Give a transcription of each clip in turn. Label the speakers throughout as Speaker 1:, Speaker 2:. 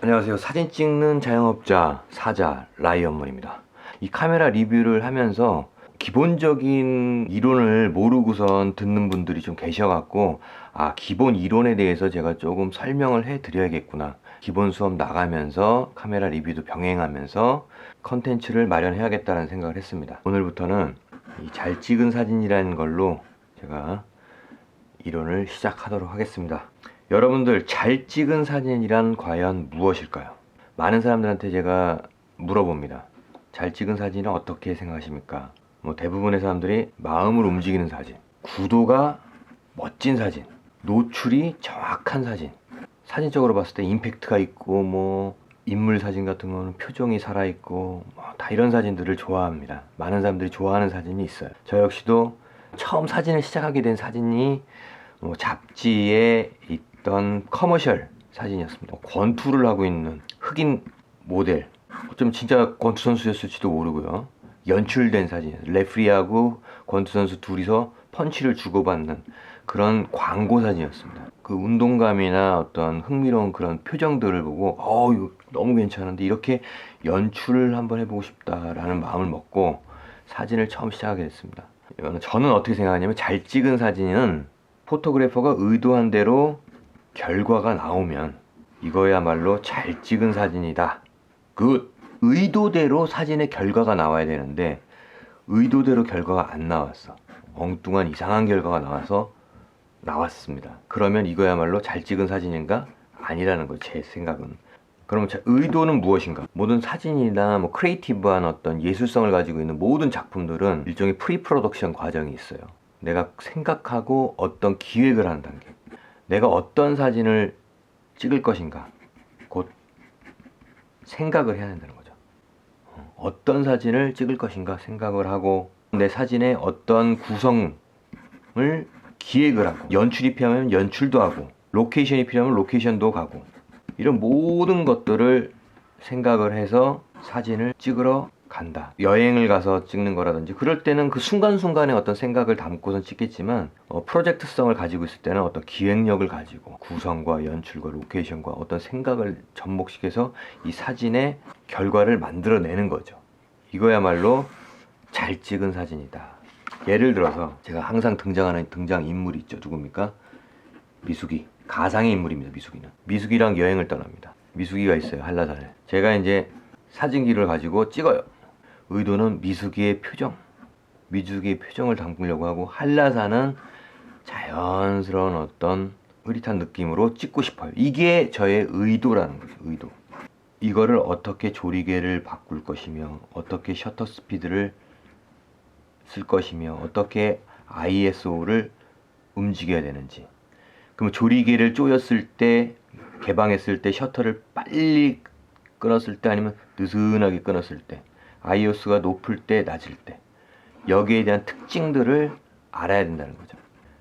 Speaker 1: 안녕하세요. 사진 찍는 자영업자 사자 라이언문입니다. 이 카메라 리뷰를 하면서 기본적인 이론을 모르고선 듣는 분들이 좀 계셔갖고, 기본 이론에 대해서 제가 조금 설명을 해 드려야겠구나. 기본 수업 나가면서 카메라 리뷰도 병행하면서 컨텐츠를 마련해야겠다는 생각을 했습니다. 오늘부터는 이 잘 찍은 사진이라는 걸로 제가 이론을 시작하도록 하겠습니다. 여러분들, 잘 찍은 사진이란 과연 무엇일까요? 많은 사람들한테 제가 물어봅니다. 잘 찍은 사진은 어떻게 생각하십니까? 대부분의 사람들이 마음을 움직이는 사진, 구도가 멋진 사진, 노출이 정확한 사진, 사진적으로 봤을 때 임팩트가 있고, 인물 사진 같은 거는 표정이 살아있고, 다 이런 사진들을 좋아합니다. 많은 사람들이 좋아하는 사진이 있어요. 저 역시도 처음 사진을 시작하게 된 사진이 잡지에 있던 커머셜 사진이었습니다. 권투를 하고 있는 흑인 모델, 어쩌면 진짜 권투 선수였을지도 모르고요. 연출된 사진, 레프리하고 권투 선수 둘이서 펀치를 주고받는 그런 광고 사진이었습니다. 그 운동감이나 어떤 흥미로운 그런 표정들을 보고 이거 너무 괜찮은데 이렇게 연출을 한번 해보고 싶다라는 마음을 먹고 사진을 처음 시작하게 됐습니다. 저는 어떻게 생각하냐면, 잘 찍은 사진은 포토그래퍼가 의도한 대로 결과가 나오면 이거야말로 잘 찍은 사진이다. 그 의도대로 사진의 결과가 나와야 되는데 의도대로 결과가 안 나왔어. 엉뚱한 이상한 결과가 나왔습니다. 그러면 이거야말로 잘 찍은 사진인가? 아니라는 거죠, 제 생각은. 그러면 의도는 무엇인가? 모든 사진이나 크리에이티브한 어떤 예술성을 가지고 있는 모든 작품들은 일종의 프리 프로덕션 과정이 있어요. 내가 생각하고 어떤 기획을 하는 단계, 내가 어떤 사진을 찍을 것인가, 곧 생각을 해야 된다는 거죠. 어떤 사진을 찍을 것인가 생각을 하고, 내 사진의 어떤 구성을 기획을 하고, 연출이 필요하면 연출도 하고, 로케이션이 필요하면 로케이션도 가고, 이런 모든 것들을 생각을 해서 사진을 찍으러 간다. 여행을 가서 찍는 거라든지 그럴 때는 그 순간순간에 어떤 생각을 담고선 찍겠지만, 프로젝트성을 가지고 있을 때는 어떤 기획력을 가지고 구성과 연출과 로케이션과 어떤 생각을 접목시켜서 이 사진의 결과를 만들어내는 거죠. 이거야말로 잘 찍은 사진이다. 예를 들어서 제가 항상 등장하는 등장인물이 있죠. 누굽니까? 미숙이. 가상의 인물입니다. 미숙이랑 여행을 떠납니다. 미숙이가 있어요, 한라산에. 제가 이제 사진기를 가지고 찍어요. 의도는 미숙이의 표정을 담으려고 하고, 한라산은 자연스러운 어떤 흐릿한 느낌으로 찍고 싶어요. 이게 저의 의도라는 거죠. 의도. 이거를 어떻게 조리개를 바꿀 것이며, 어떻게 셔터 스피드를 쓸 것이며, 어떻게 ISO를 움직여야 되는지. 그럼 조리개를 조였을 때, 개방했을 때 셔터를 빨리 끊었을 때, 아니면 느슨하게 끊었을 때, ISO가 높을 때, 낮을 때, 여기에 대한 특징들을 알아야 된다는 거죠.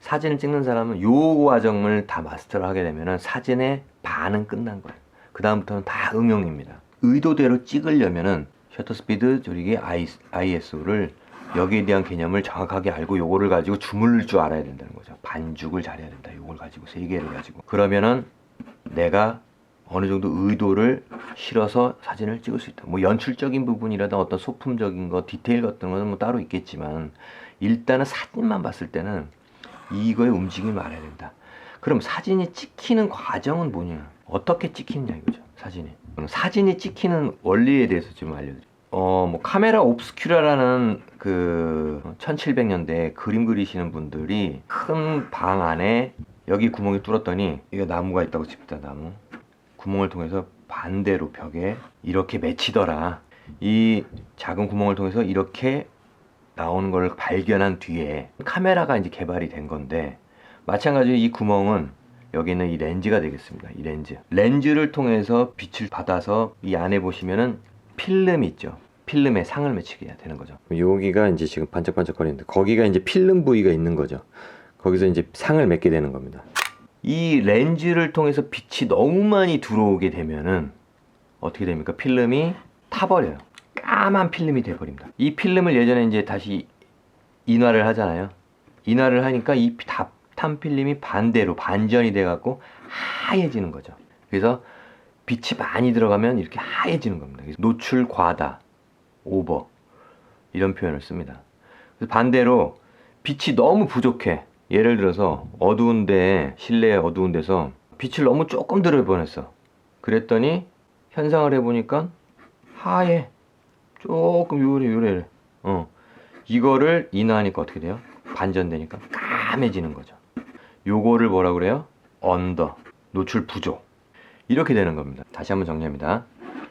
Speaker 1: 사진을 찍는 사람은 요 과정을 다 마스터를 하게 되면 사진의 반은 끝난 거예요. 그 다음부터는 다 응용입니다. 의도대로 찍으려면은 셔터 스피드, 조리개, ISO를, 여기에 대한 개념을 정확하게 알고 요거를 가지고 주물릴 줄 알아야 된다는 거죠. 반죽을 잘해야 된다. 요걸 가지고, 세 개를 가지고. 그러면은 내가 어느 정도 의도를 실어서 사진을 찍을 수 있다. 연출적인 부분이라든 어떤 소품적인 거, 디테일 같은 거는 따로 있겠지만, 일단은 사진만 봤을 때는 이거의 움직임을 알아야 된다. 그럼 사진이 찍히는 과정은 뭐냐? 어떻게 찍히느냐 이거죠, 사진이. 사진이 찍히는 원리에 대해서 좀 알려드릴게요. 카메라 옵스큐라라는 1700년대 그림 그리시는 분들이 큰 방 안에 여기 구멍이 뚫었더니, 이게 나무가 있다고 칩시다. 나무 구멍을 통해서 반대로 벽에 이렇게 맺히더라. 이 작은 구멍을 통해서 이렇게 나오는 걸 발견한 뒤에 카메라가 이제 개발이 된 건데, 마찬가지로 이 구멍은 여기 있는 이 렌즈가 되겠습니다. 이 렌즈를 통해서 빛을 받아서 이 안에 보시면은 필름이 있죠. 필름에 상을 맺히게 해야 되는 거죠. 여기가 이제 지금 반짝반짝거리는데, 거기가 이제 필름 부위가 있는 거죠. 거기서 이제 상을 맺게 되는 겁니다. 이 렌즈를 통해서 빛이 너무 많이 들어오게 되면은 어떻게 됩니까? 필름이 타버려요. 까만 필름이 돼버립니다. 이 필름을 예전에 이제 다시 인화를 하잖아요. 인화를 하니까 이 탄 필름이 반대로 반전이 돼갖고 하얘지는 거죠. 그래서 빛이 많이 들어가면 이렇게 하얘지는 겁니다. 그래서 노출 과다, 오버 이런 표현을 씁니다. 그래서 반대로 빛이 너무 부족해. 예를 들어서 어두운데, 실내 어두운 데서 빛을 너무 조금 들여보냈어. 그랬더니 현상을 해보니까 하얘. 조금 요래. 이거를 인화하니까 어떻게 돼요? 반전되니까 까매지는 거죠. 요거를 뭐라 그래요? 언더, 노출 부족. 이렇게 되는 겁니다. 다시 한번 정리합니다.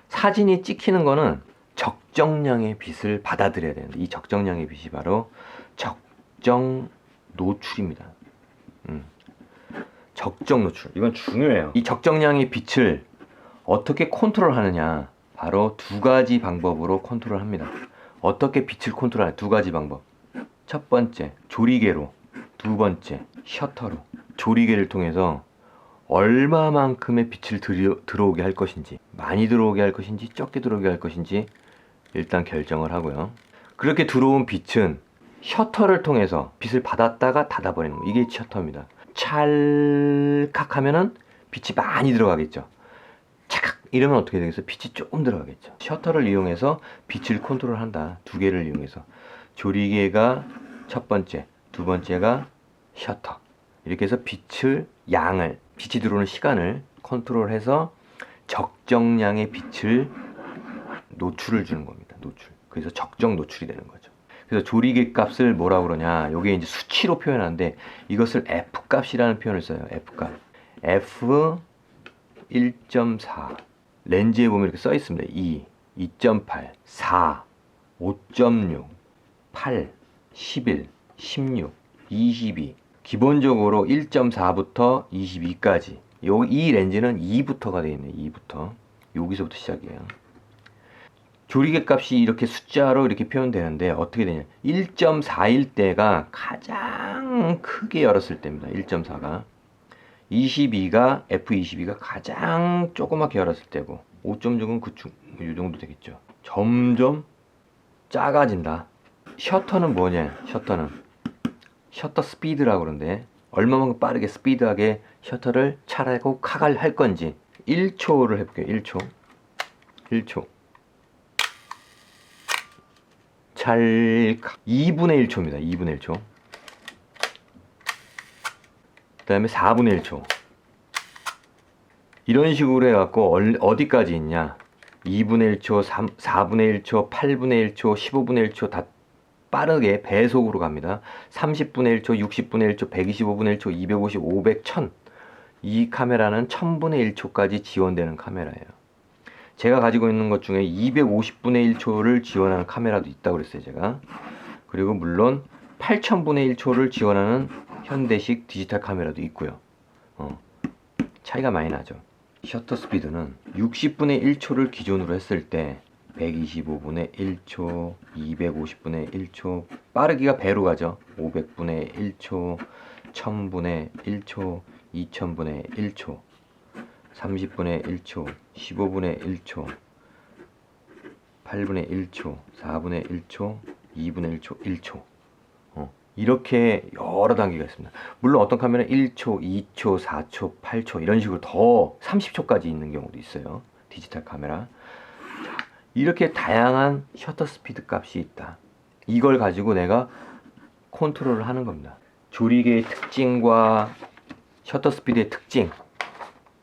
Speaker 1: 사진이 찍히는 거는 적정량의 빛을 받아들여야 되는데, 이 적정량의 빛이 바로 적정 노출입니다. 적정 노출. 이건 중요해요. 이 적정량의 빛을 어떻게 컨트롤하느냐, 바로 두 가지 방법으로 컨트롤합니다. 어떻게 빛을 컨트롤하냐, 두 가지 방법. 첫 번째, 조리개로. 두 번째, 셔터로. 조리개를 통해서 얼마만큼의 빛을 들어오게 할 것인지, 많이 들어오게 할 것인지, 적게 들어오게 할 것인지 일단 결정을 하고요. 그렇게 들어온 빛은 셔터를 통해서 빛을 받았다가 닫아버리는 거. 이게 셔터입니다. 찰칵 하면은 빛이 많이 들어가겠죠. 착 이러면 어떻게 되겠어요? 빛이 조금 들어가겠죠. 셔터를 이용해서 빛을 컨트롤한다. 두 개를 이용해서. 조리개가 첫 번째, 두 번째가 셔터. 이렇게 해서 빛을, 양을, 빛이 들어오는 시간을 컨트롤해서 적정량의 빛을 노출을 주는 겁니다. 노출. 그래서 적정 노출이 되는 거죠. 그래서 조리개 값을 뭐라고 그러냐, 요게 이제 수치로 표현하는데 이것을 F 값이라는 표현을 써요. F 값. F 1.4. 렌즈에 보면 이렇게 써 있습니다. 2, 2.8, 4, 5.6, 8, 11, 16, 22. 기본적으로 1.4부터 22까지. 이 렌즈는 2부터가 되어 있네요. 2부터. 여기서부터 시작이에요. 조리개 값이 이렇게 숫자로 이렇게 표현되는데 어떻게 되냐. 1.4일 때가 가장 크게 열었을 때입니다. 1.4가. 22가, F22가 가장 조그맣게 열었을 때고, 5.6은 이 정도 되겠죠. 점점 작아진다. 셔터는 뭐냐? 셔터 스피드라고 그러는데, 얼마만큼 빠르게 스피드하게 셔터를 차라고 카갈 할 건지. 1초를 해볼게요. 1초. 찰칵. 2분의 1초입니다. 2분의 1초. 그 다음에 4분의 1초. 이런 식으로 해갖고 어디까지 있냐. 2분의 1초, 4분의 1초, 8분의 1초, 15분의 1초 다 빠르게 배속으로 갑니다. 30분의 1초, 60분의 1초, 125분의 1초, 250, 500, 1000. 이 카메라는 1000분의 1초까지 지원되는 카메라예요. 제가 가지고 있는 것 중에 250분의 1초를 지원하는 카메라도 있다고 그랬어요, 제가. 그리고 물론 8000분의 1초를 지원하는 현대식 디지털 카메라도 있고요. 차이가 많이 나죠. 셔터 스피드는 60분의 1초를 기준으로 했을 때 125분의 1초, 250분의 1초, 빠르기가 배로 가죠. 500분의 1초, 1000분의 1초, 2000분의 1초, 30분의 1초, 15분의 1초, 8분의 1초, 4분의 1초, 2분의 1초, 1초. 이렇게 여러 단계가 있습니다. 물론 어떤 카메라는 1초, 2초, 4초, 8초 이런 식으로 더 30초까지 있는 경우도 있어요. 디지털 카메라. 자, 이렇게 다양한 셔터 스피드 값이 있다. 이걸 가지고 내가 컨트롤을 하는 겁니다. 조리개의 특징과 셔터 스피드의 특징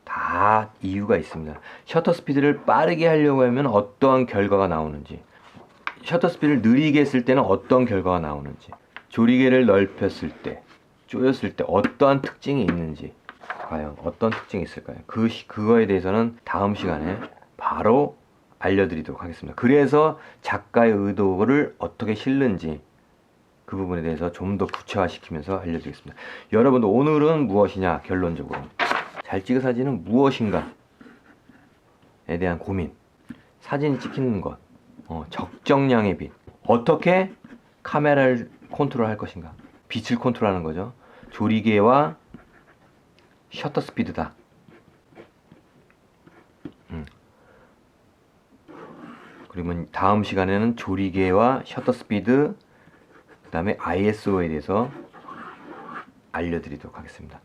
Speaker 1: 다 이유가 있습니다. 셔터 스피드를 빠르게 하려고 하면 어떠한 결과가 나오는지, 셔터 스피드를 느리게 했을 때는 어떤 결과가 나오는지, 조리개를 넓혔을 때, 조였을 때 어떠한 특징이 있는지, 과연 어떤 특징이 있을까요? 그거에 대해서는 다음 시간에 바로 알려드리도록 하겠습니다. 그래서 작가의 의도를 어떻게 실는지 그 부분에 대해서 좀 더 구체화시키면서 알려드리겠습니다. 여러분들 오늘은 무엇이냐? 결론적으로 잘 찍은 사진은 무엇인가에 대한 고민, 사진 찍히는 것, 적정량의 빛, 어떻게 카메라를 컨트롤할 것인가, 빛을 컨트롤하는 거죠. 조리개와 셔터 스피드다. 그러면 다음 시간에는 조리개와 셔터 스피드, 그 다음에 ISO에 대해서 알려드리도록 하겠습니다.